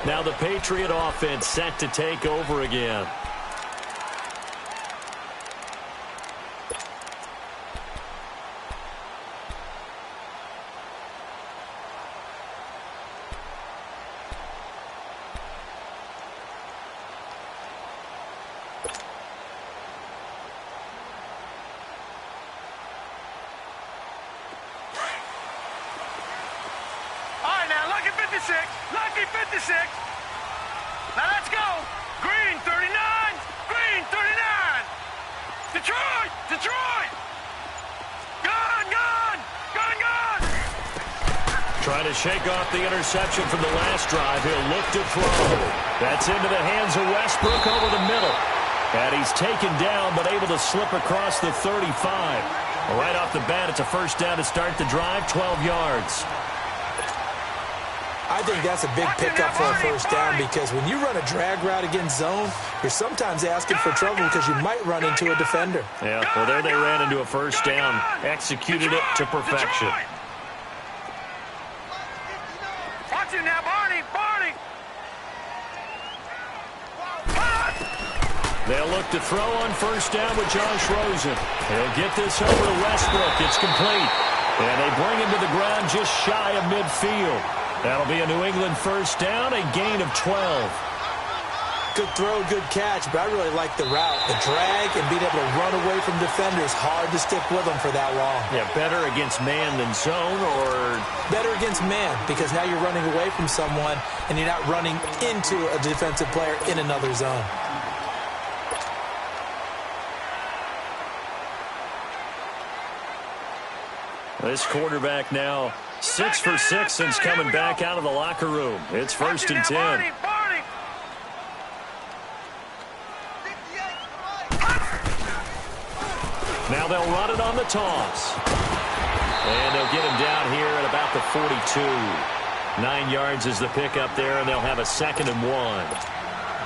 Now the Patriot offense set to take over again. All right, now, lucky 56, lucky 56. Now let's go. Green 39. Green 39. Detroit. Detroit. Gun, gun. Gun, gun. Trying to shake off the interception from the last drive. He'll look to throw. That's into the hands of Westbrook over the middle. And he's taken down, but able to slip across the 35. Right off the bat, it's a first down to start the drive, 12 yards. I think that's a big pickup for a first down because when you run a drag route against zone, you're sometimes asking for trouble because you might run into a defender. Yeah, well, there they ran into a first down, executed it to perfection. Watch him now, Barney, Barney. They'll look to throw on first down with Josh Rosen. He'll get this over to Westbrook. It's complete. And they bring him to the ground just shy of midfield. That'll be a New England first down, a gain of 12. Good throw, good catch, but I really like the route. The drag and being able to run away from defenders, hard to stick with them for that long. Yeah, better against man than zone, or? Better against man, because now you're running away from someone and you're not running into a defensive player in another zone. This quarterback now 6 for 6 since coming back out of the locker room. It's first and 10. Now they'll run it on the toss. And they'll get him down here at about the 42. 9 yards is the pickup there, and they'll have a 2nd and 1.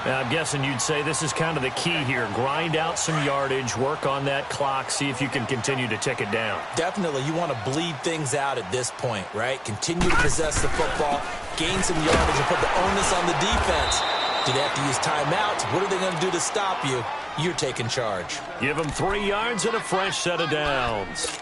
Now, I'm guessing you'd say this is kind of the key here. Grind out some yardage, work on that clock, see if you can continue to tick it down. Definitely. You want to bleed things out at this point, right? Continue to possess the football, gain some yardage, and put the onus on the defense. Do they have to use timeouts? What are they going to do to stop you? You're taking charge. Give them 3 yards and a fresh set of downs.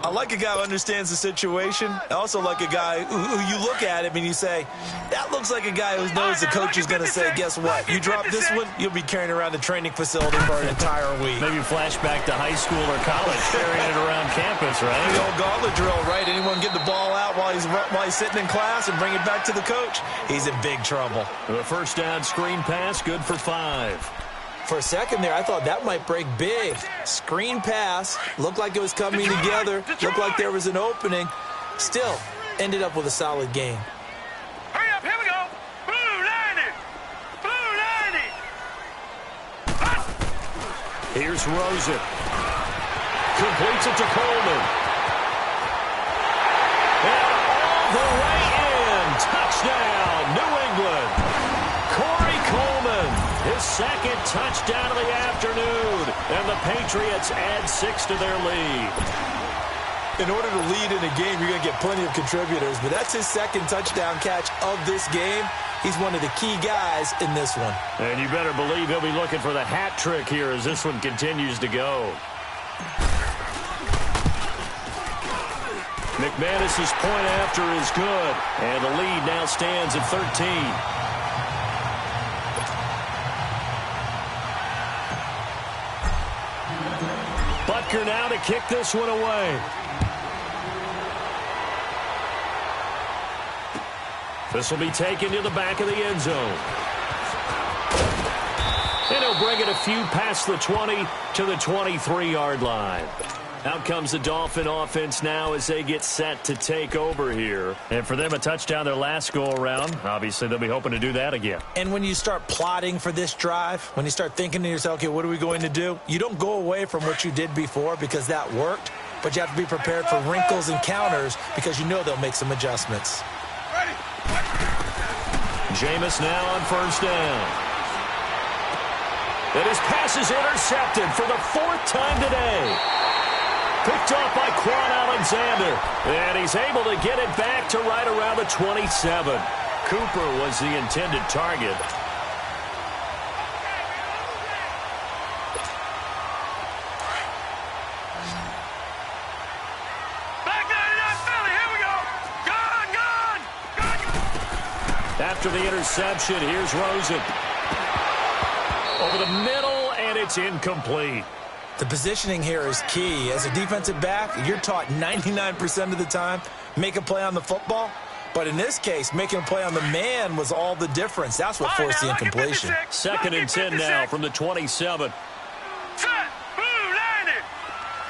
I like a guy who understands the situation. I also like a guy who you look at him and you say, that looks like a guy who knows the coach is going to say, guess what? You drop this one, you'll be carrying around the training facility for an entire week. Maybe flashback to high school or college, carrying it around campus, right? The old gauntlet drill, right? Anyone get the ball out while he's sitting in class and bring it back to the coach? He's in big trouble. The first down screen pass, good for 5. For a second there, I thought that might break big. Screen pass, looked like it was coming together, looked like there was an opening. Still, ended up with a solid game. Hurry up, here we go. Blue 90. Blue 90. Here's Rosen. Completes it to Coleman. And all the way in. Touchdown, New England. Corey Coleman. His 2nd touchdown of the afternoon, and the Patriots add 6 to their lead. In order to lead in a game, you're going to get plenty of contributors, but that's his 2nd touchdown catch of this game. He's one of the key guys in this one. And you better believe he'll be looking for the hat trick here as this one continues to go. McManus's point after is good, and the lead now stands at 13. Butker now to kick this one away. This will be taken to the back of the end zone. And he'll bring it a few past the 20 to the 23-yard line. Out comes the Dolphin offense now as they get set to take over here. And for them, a touchdown their last go-around. Obviously, they'll be hoping to do that again. And when you start plotting for this drive, when you start thinking to yourself, okay, what are we going to do? You don't go away from what you did before because that worked, but you have to be prepared for wrinkles and counters because you know they'll make some adjustments. Jameis now on first down. And his pass is intercepted for the 4th time today. Picked off by Quan Alexander. And he's able to get it back to right around the 27. Cooper was the intended target. Back 99 Philly, here we go. Gone, gone, gone. After the interception, here's Rosen. Over the middle, and it's incomplete. The positioning here is key. As a defensive back, you're taught 99% of the time, make a play on the football. But in this case, making a play on the man was all the difference. That's what forced the incompletion. 2nd and 10 now from the 27. Set. Blue 90.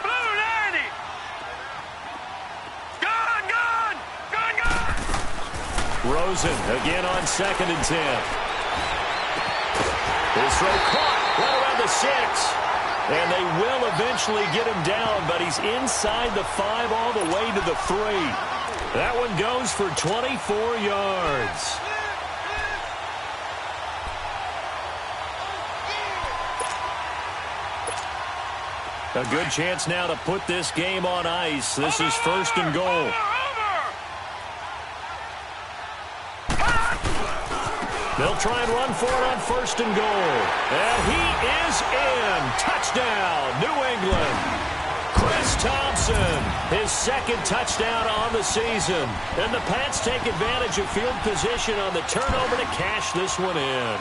Blue 90. Gone. Rosen again on 2nd and 10. His throw caught right around the 6. And they will eventually get him down, but he's inside the 5 all the way to the 3. That one goes for 24 yards. A good chance now to put this game on ice. This is 1st and goal. They'll try and run for it on 1st and goal. And he is in. Touchdown, New England. Chris Thompson, his 2nd touchdown on the season. And the Pats take advantage of field position on the turnover to cash this one in.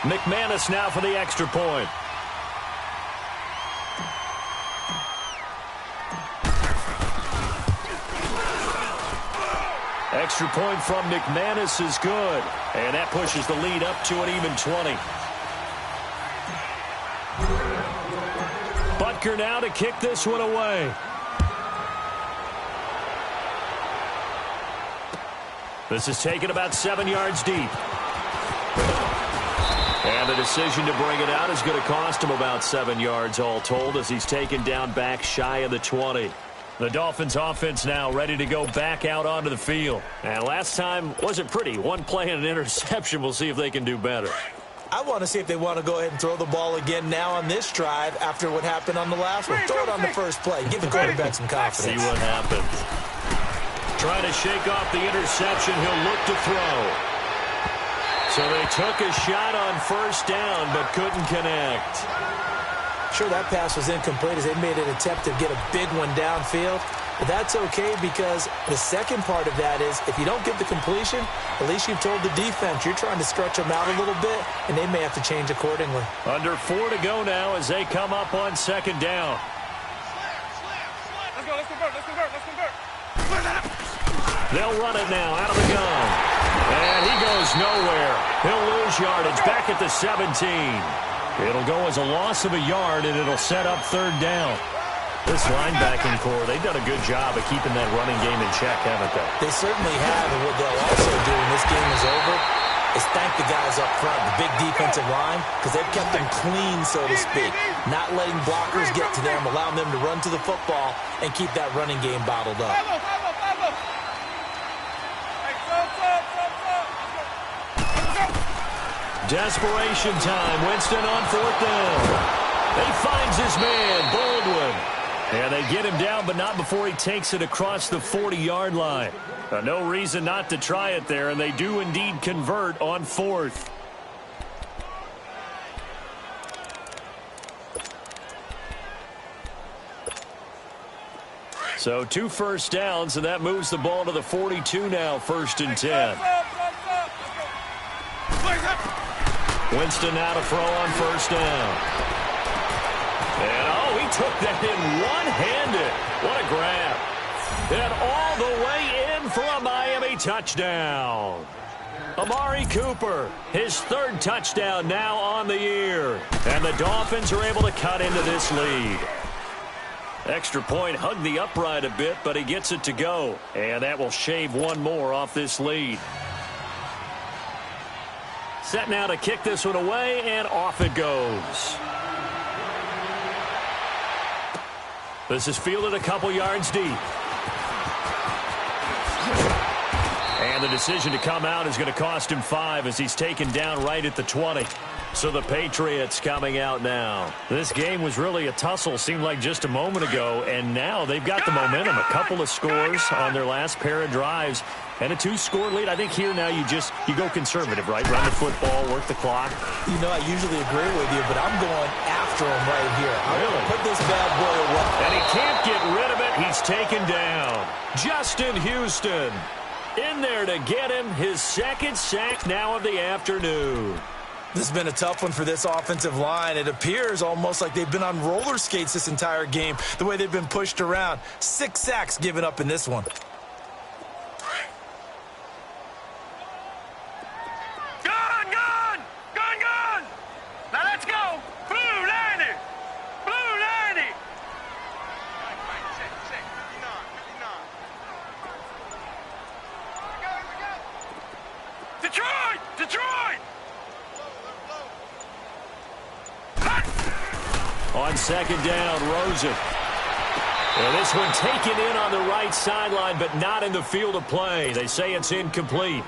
McManus now for the extra point. Extra point from McManus is good. And that pushes the lead up to an even 20. Butker now to kick this one away. This is taken about 7 yards deep. And the decision to bring it out is going to cost him about 7 yards all told as he's taken down back shy of the 20. The Dolphins offense now ready to go back out onto the field. And last time wasn't pretty. One play and an interception. We'll see if they can do better. I want to see if they want to go ahead and throw the ball again now on this drive after what happened on the last one. Throw it on the first play. Give the quarterback some confidence. See what happens. Trying to shake off the interception. He'll look to throw. So they took a shot on 1st down but couldn't connect. Sure, that pass was incomplete as they made an attempt to get a big one downfield. But that's okay because the second part of that is if you don't get the completion, at least you've told the defense you're trying to stretch them out a little bit, and they may have to change accordingly. Under 4 to go now as they come up on 2nd down. Let's convert. They'll run it now out of the gun. And he goes nowhere. He'll lose yardage back at the 17. It'll go as a loss of a yard, and it'll set up 3rd down. This linebacking core, they've done a good job of keeping that running game in check, haven't they? They certainly have, and what they'll also do when this game is over is thank the guys up front, the big defensive line, because they've kept them clean, so to speak. Not letting blockers get to them, allowing them to run to the football and keep that running game bottled up. Desperation time. Winston on 4th down. He finds his man, Baldwin. And they get him down, but not before he takes it across the 40-yard line. No reason not to try it there, and they do indeed convert on 4th. So 2 first downs, and that moves the ball to the 42 now, 1st and 10. Winston now to throw on 1st down. And, oh, he took that in one-handed. What a grab. And all the way in for a Miami touchdown. Amari Cooper, his 3rd touchdown now on the year. And the Dolphins are able to cut into this lead. Extra point hugged the upright a bit, but he gets it to go. And that will shave one more off this lead. Set now to kick this one away, and off it goes. This is fielded a couple yards deep. And the decision to come out is going to cost him 5 as he's taken down right at the 20. So the Patriots coming out now. This game was really a tussle, seemed like just a moment ago, and now they've got the momentum. A couple of scores on their last pair of drives. And a 2-score lead. I think here now you go conservative, right? Run the football, work the clock. You know, I usually agree with you, but I'm going after him right here. I'm going to put this bad boy away. And he can't get rid of it. He's taken down. Justin Houston in there to get him his 2nd sack now of the afternoon. This has been a tough one for this offensive line. It appears almost like they've been on roller skates this entire game, the way they've been pushed around. 6 sacks given up in this one. Gun! Now let's go! Blue 90! Blue 90! Detroit! On second down, Rosen. And this one taken in on the right sideline, but not in the field of play. They say it's incomplete.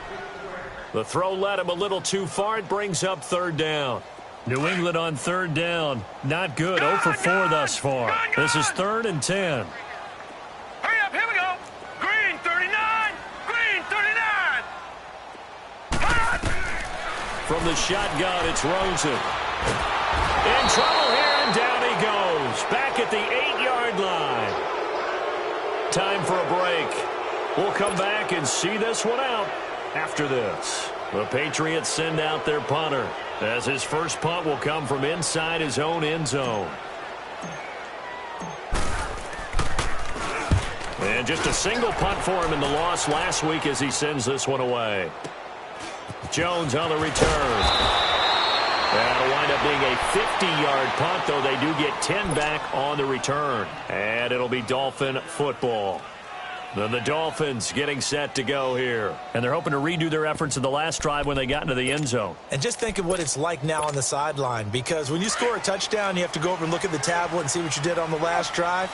The throw led him a little too far. It brings up third down. New England on third down. Not good. 0 for 4 thus far. This is 3rd and 10. Hurry up, here we go. Green 39. Green 39. From the shotgun, it's Rosen. In trouble here, and down he goes. Back at the 8-yard line. Time for a break. We'll come back and see this one out after this. The Patriots send out their punter, as his first punt will come from inside his own end zone. And just a single punt for him in the loss last week as he sends this one away. Jones on the return. That'll wind up being a 50-yard punt, though they do get 10 back on the return. And it'll be Dolphin football. Then the Dolphins getting set to go here. And they're hoping to redo their efforts in the last drive when they got into the end zone. And just think of what it's like now on the sideline, because when you score a touchdown, you have to go over and look at the tablet and see what you did on the last drive.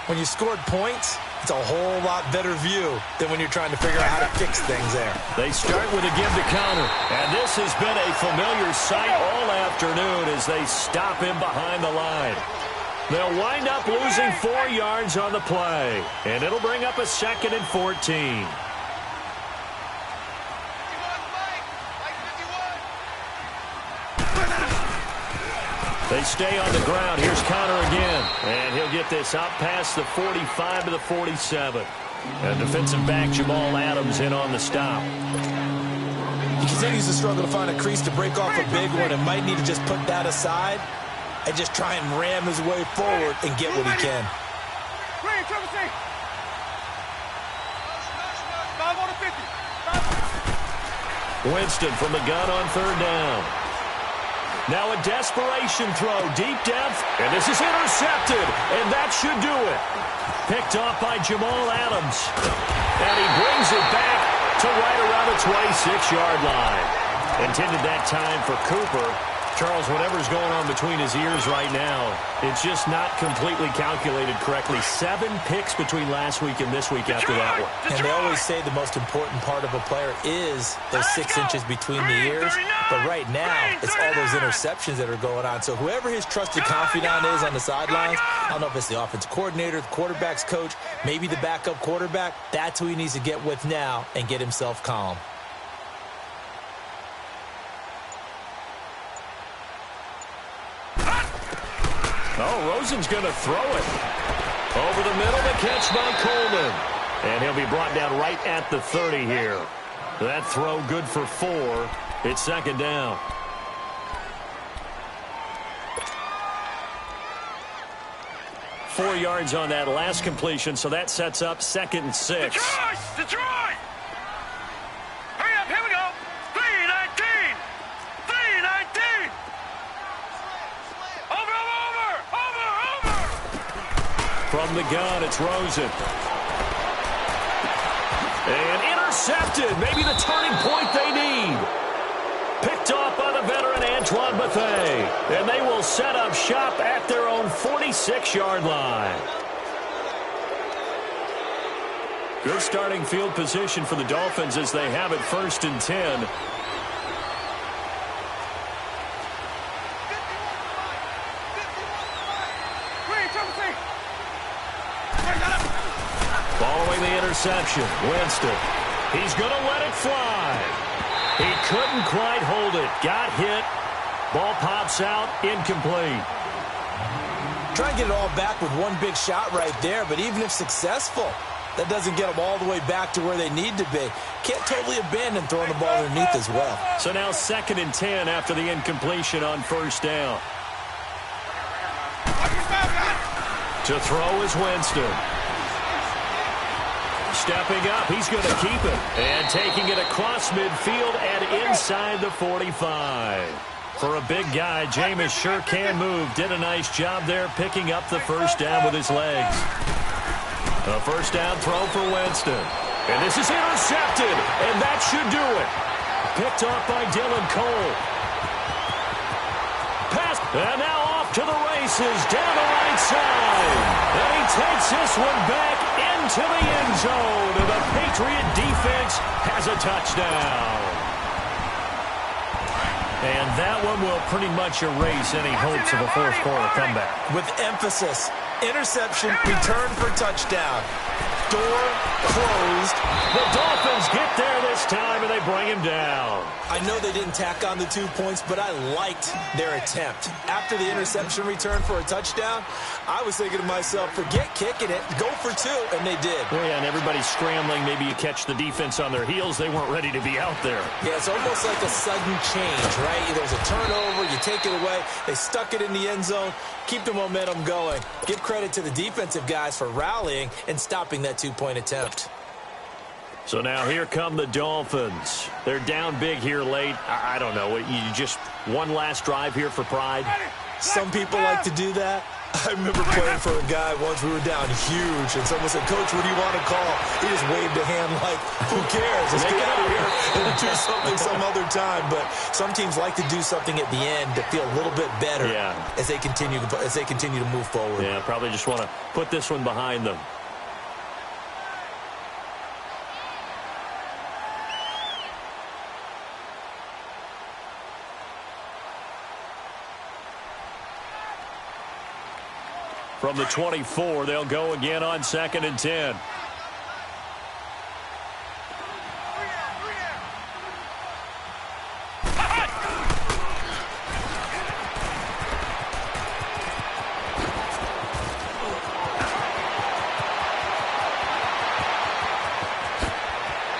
When you scored points, it's a whole lot better view than when you're trying to figure out how to fix things there. They start with a give to counter. And this has been a familiar sight all afternoon as they stop him behind the line. They'll wind up losing 4 yards on the play. And it'll bring up a 2nd and 14. They stay on the ground. Here's Connor again. And he'll get this out past the 45 to the 47. And defensive back Jamal Adams in on the stop. He continues to struggle to find a crease to break off a big one and might need to just put that aside and just try and ram his way forward and get what he can. Winston from the gun on third down. Now a desperation throw, deep depth, and this is intercepted, and that should do it. Picked off by Jamal Adams, and he brings it back to right around the 26-yard line. Intended that time for Cooper. Charles, whatever's going on between his ears right now, it's just not completely calculated correctly. 7 picks between last week and this week after that one. And they always say the most important part of a player is those 6 inches between the ears. But right now, it's all those interceptions that are going on. So whoever his trusted confidant is on the sidelines, I don't know if it's the offensive coordinator, the quarterback's coach, maybe the backup quarterback, that's who he needs to get with now and get himself calm. Oh, Rosen's going to throw it. Over the middle, the catch by Coleman. And he'll be brought down right at the 30 here. That throw good for 4. It's 2nd down. Four yards on that last completion, so that sets up 2nd and 6. Detroit! Hurry up, here we go. 3-19. 3-19. Over. From the gun, it's Rosen. And intercepted. Maybe the turning point they need. Picked off by the veteran Antoine Bethea. And they will set up shop at their own 46-yard line. Good starting field position for the Dolphins as they have it 1st and 10. Following the interception, Winston. He's going to let it fly. He couldn't quite hold it. Got hit. Ball pops out. Incomplete. Try and get it all back with one big shot right there, but even if successful, that doesn't get them all the way back to where they need to be. Can't totally abandon throwing the ball underneath as well. So now 2nd and 10 after the incompletion on 1st down. To throw is Winston. Stepping up, he's going to keep it. And taking it across midfield and inside the 45. For a big guy, Jameis sure can move. Did a nice job there picking up the 1st down with his legs. A 1st down throw for Winston. And this is intercepted, and that should do it. Picked off by Dylan Cole. Pass, and now off to the races down the right side. And he takes this one back into the end zone. And the Patriot defense has a touchdown. And that one will pretty much erase any hopes of a 4th quarter comeback. With emphasis, interception, return for touchdown. Door closed. The Dolphins get there this time, and they bring him down. I know they didn't tack on the 2 points, but I liked their attempt. After the interception return for a touchdown, I was thinking to myself, forget kicking it, go for 2, and they did. Well, yeah, and everybody's scrambling. Maybe you catch the defense on their heels. They weren't ready to be out there. Yeah, it's almost like a sudden change, right? There's a turnover, you take it away. They stuck it in the end zone. Keep the momentum going. Give credit to the defensive guys for rallying and stopping that 2-point attempt. So now here come the Dolphins. They're down big here late. I don't know. You just one last drive here for pride? Some people like to do that. I remember playing for a guy once. We were down huge, and someone said, Coach, what do you want to call? He just waved a hand like, who cares? Let's get out of here and do something some other time. But some teams like to do something at the end to feel a little bit better as they continue to move forward. Yeah, probably just want to put this one behind them. From the 24, they'll go again on 2nd and 10.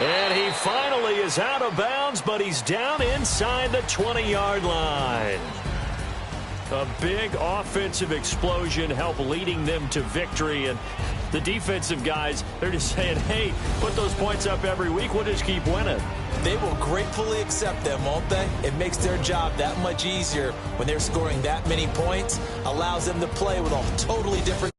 And he finally is out of bounds, but he's down inside the 20-yard line. A big offensive explosion helped leading them to victory. And the defensive guys, they're just saying, hey, put those points up every week. We'll just keep winning. They will gratefully accept them, won't they? It makes their job that much easier when they're scoring that many points. Allows them to play with a totally different